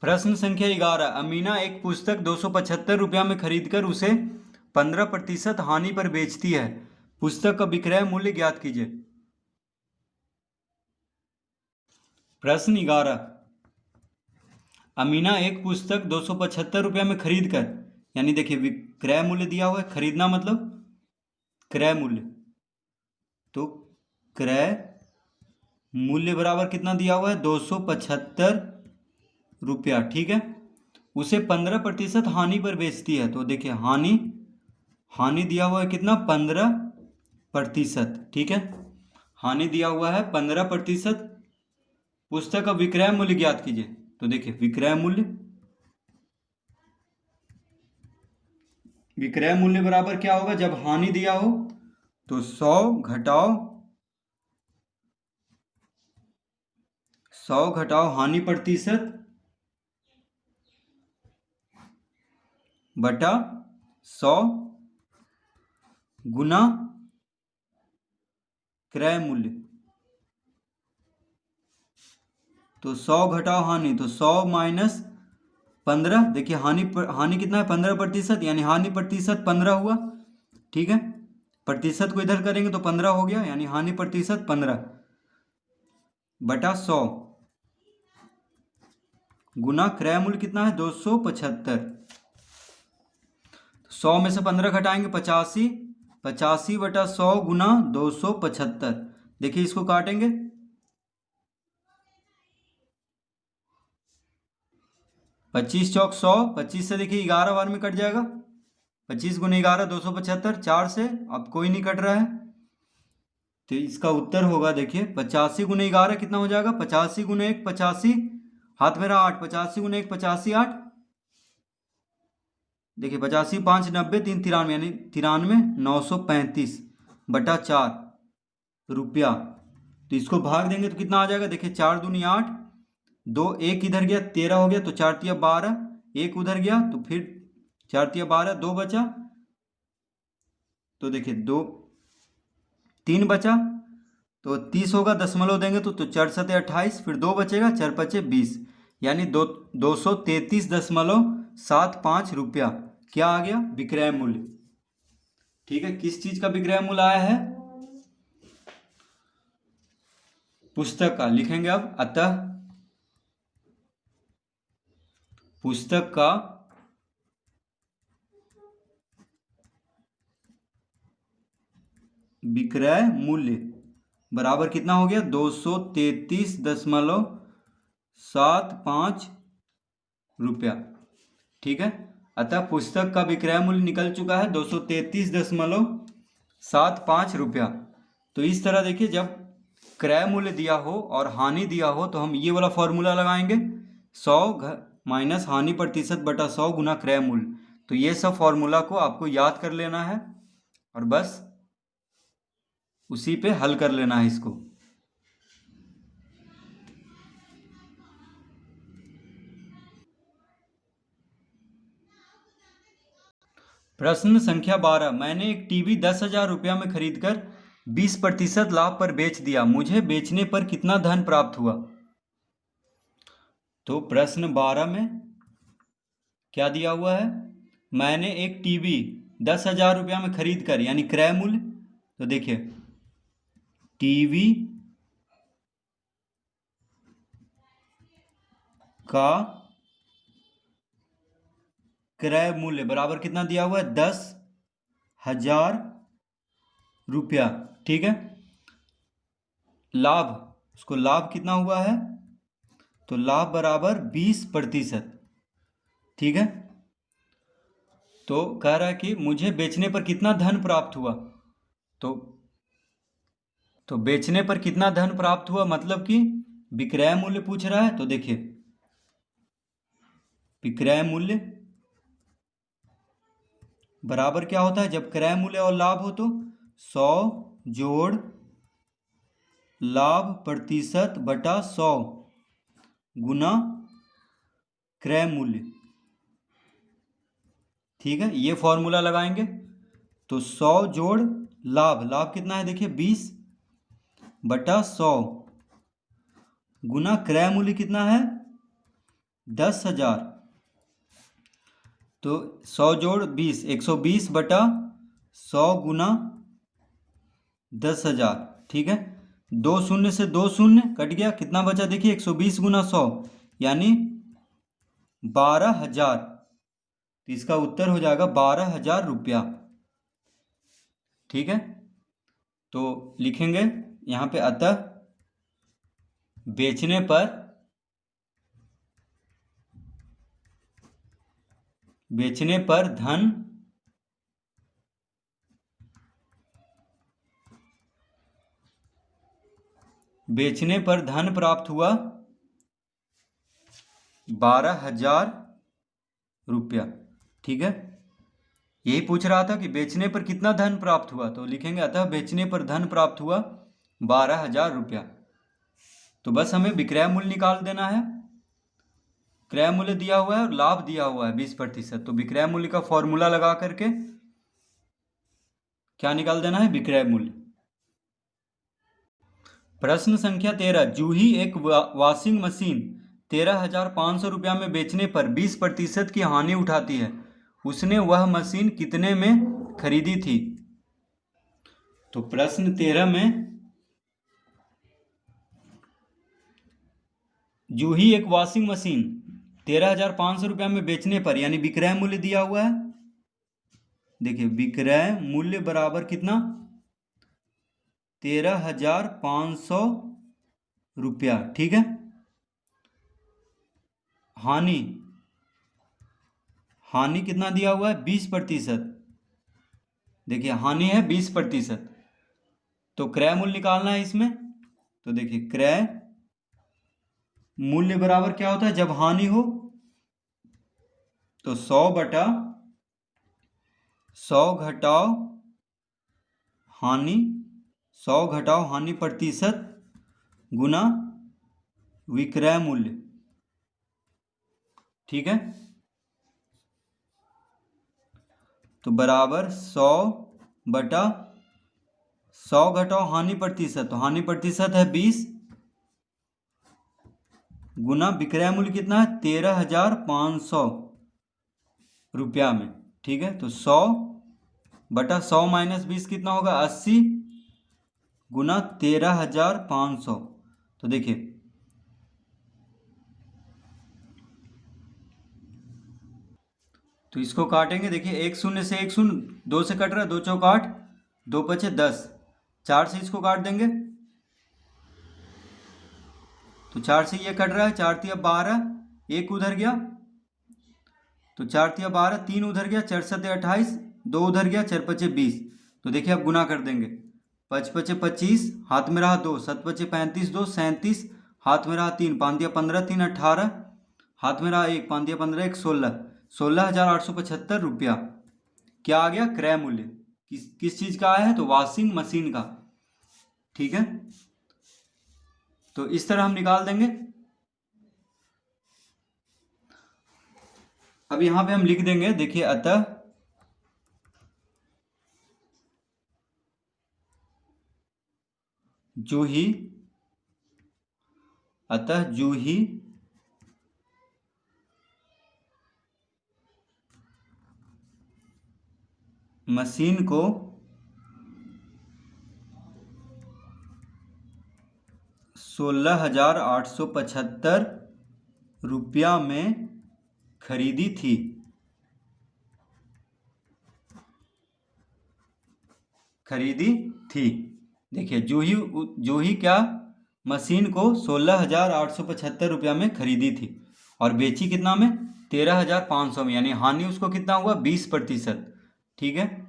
प्रश्न संख्या 11। अमीना एक पुस्तक 275 रुपया में खरीदकर उसे 15% हानि पर बेचती है। पुस्तक का विक्रय मूल्य ज्ञात कीजिए। प्रश्न 11। अमीना एक पुस्तक 275 रुपया में खरीदकर, यानी देखिए विक्रय मूल्य दिया हुआ है, खरीदना मतलब क्रय मूल्य, तो क्रय मूल्य बराबर कितना दिया हुआ है 275 रुपया। ठीक है, उसे 15% हानि पर बेचती है। तो देखिए हानि दिया हुआ है कितना 15%। ठीक है, हानि दिया हुआ है 15%। पुस्तक का विक्रय मूल्य ज्ञात कीजिए। तो देखिए विक्रय मूल्य बराबर क्या होगा, जब हानि दिया हो तो 100 घटाओ हानि प्रतिशत बटा 100 गुना क्रय मूल्य। तो 100 घटाओ हानि, तो 100 माइनस 15। देखिए हानि कितना है 15%, यानी हानि प्रतिशत 15 हुआ। ठीक है, प्रतिशत को इधर करेंगे तो 15 हो गया, यानी हानि प्रतिशत 15 बटा 100 गुना क्रय मूल्य कितना है 275। 100 में से 15 घटाएंगे 85, 85 बटा 100 गुना 275। देखिए इसको काटेंगे, 25 चौक 100, 25 से देखिए 11 बार में कट जाएगा। 25 गुना 11 275, 4 से अब कोई नहीं कट रहा है, तो इसका उत्तर होगा देखिए 85 गुना 11 कितना हो जाएगा 85 गुना 1 85, हाथ मेरा 8, 85 गुना 1 85 8। देखिए 85 5 90 3 93, यानी 93 935 बटा 4 रुपया। तो इसको भाग देंगे तो कितना आ जाएगा, देखिए 4 दूनी 8, 2 1 इधर गया 13 हो गया, तो 4 तिया 12, 1 उधर गया तो फिर 4 तिया 12, 2 बचा, तो देखिए 2 3 बचा, तो 30 होगा, दशमलव देंगे तो 4 सते 28, फिर 2 बचेगा, 4 पचे 20, यानी 233.75 रुपया क्या आ गया विक्रय मूल्य। ठीक है, किस चीज का विक्रय मूल्य आया है, पुस्तक का। लिखेंगे अब, अतः पुस्तक का विक्रय मूल्य बराबर कितना हो गया 233.75 रुपया। ठीक है, अतः पुस्तक का विक्रय मूल्य निकल चुका है 233.75 रुपया। तो इस तरह देखिए, जब क्रय मूल्य दिया हो और हानि दिया हो तो हम ये वाला फॉर्मूला लगाएंगे, 100 माइनस हानि प्रतिशत बटा 100 गुना क्रय मूल्य। तो ये सब फॉर्मूला को आपको याद कर लेना है और बस उसी पे हल कर लेना है इसको। प्रश्न संख्या 12। मैंने एक टीवी 10,000 रुपया में खरीदकर 20% लाभ पर बेच दिया, मुझे बेचने पर कितना धन प्राप्त हुआ। तो प्रश्न 12 में क्या दिया हुआ है, मैंने एक टीवी 10,000 रुपया में खरीद कर, यानी क्रय मूल्य। तो देखिए टीवी का क्रय मूल्य बराबर कितना दिया हुआ है 10,000 रुपया। ठीक है, लाभ, उसको लाभ कितना हुआ है, तो लाभ बराबर 20%। ठीक है, तो कह रहा है कि मुझे बेचने पर कितना धन प्राप्त हुआ। तो बेचने पर कितना धन प्राप्त हुआ मतलब कि विक्रय मूल्य पूछ रहा है। तो देखिए विक्रय मूल्य बराबर क्या होता है, जब क्रय मूल्य और लाभ हो तो 100 जोड़ लाभ प्रतिशत बटा 100 गुना क्रय मूल्य। ठीक है, ये फॉर्मूला लगाएंगे तो 100 जोड़ लाभ कितना है देखिए 20 बटा 100 गुना क्रय मूल्य कितना है 10,000, तो 100 जोड़ 20, 120 बटा 100 गुना 10,000। ठीक है, 2 शून्य से 2 शून्य कट गया, कितना बचा देखिए 120 गुना 100 यानी 12,000। तो इसका उत्तर हो जाएगा 12,000 रुपया। ठीक है, तो लिखेंगे यहाँ पे अतः बेचने पर धन प्राप्त हुआ 12,000 रुपया। ठीक है, यही पूछ रहा था कि बेचने पर कितना धन प्राप्त हुआ, तो लिखेंगे अतः बेचने पर धन प्राप्त हुआ 12,000 रुपया। तो बस हमें विक्रय मूल्य निकाल देना है। क्रय मूल्य दिया हुआ है और लाभ दिया हुआ है 20%, तो विक्रय मूल्य का फॉर्मूला लगा करके क्या निकाल देना है, विक्रय मूल्य। प्रश्न संख्या 13, जूही एक वॉशिंग मशीन 13,500 रुपया में बेचने पर 20% की हानि उठाती है। उसने वह मशीन कितने में खरीदी थी? तो प्रश्न 13 में जूही एक वॉशिंग मशीन 13,500 रुपया में बेचने पर, यानी विक्रय मूल्य दिया हुआ है। देखिए विक्रय मूल्य बराबर कितना, 13,500 रुपया। ठीक है, हानि कितना दिया हुआ है, 20%। देखिए हानि है 20%, तो क्रय मूल्य निकालना है इसमें। तो देखिए क्रय मूल्य बराबर क्या होता है, जब हानि हो तो 100 बटा 100 घटाओ हानि, 100 घटाओ हानि प्रतिशत गुना विक्रय मूल्य। ठीक है, तो बराबर 100 बटा 100 घटाओ हानि प्रतिशत, तो हानि प्रतिशत है 20 गुना विक्रय मूल्य कितना है 13,500 रुपया में। ठीक है, तो 100 बटा 100 माइनस 20 कितना होगा 80 गुना 13,500। तो देखिए तो इसको काटेंगे, देखिए 1 शून्य से 1 शून्य 2 से कट रहा है, 2 चौक 8, 2 पचे 10, 4 से इसको काट देंगे तो 4 से ये कट रहा है, 4 तिया 12, 1 उधर गया तो 4 तिया 12, 3 उधर गया, 4 सते 28, 2 उधर गया, 4 पचे 20। तो देखिए अब गुना कर देंगे, 5 पचे 25, हाथ में रहा 2, 7 पचे 35, 2 37, हाथ में रहा 3, 5 दिया 15, 3 18, हाथ में रहा 1, 5 दिया 15, 1 16, 16,875 रुपया। क्या आ गया, क्रय मूल्य। किस चीज का आया है, तो वॉशिंग मशीन का। ठीक है, तो इस तरह हम निकाल देंगे। अब यहां पे हम लिख देंगे, देखिए अतः जूही मशीन को 16,875 रुपया में खरीदी थी। देखिए जूही क्या मशीन को 16,875 रुपया में खरीदी थी और बेची कितना में, 13,500 में, यानी हानि उसको कितना हुआ 20%। ठीक है,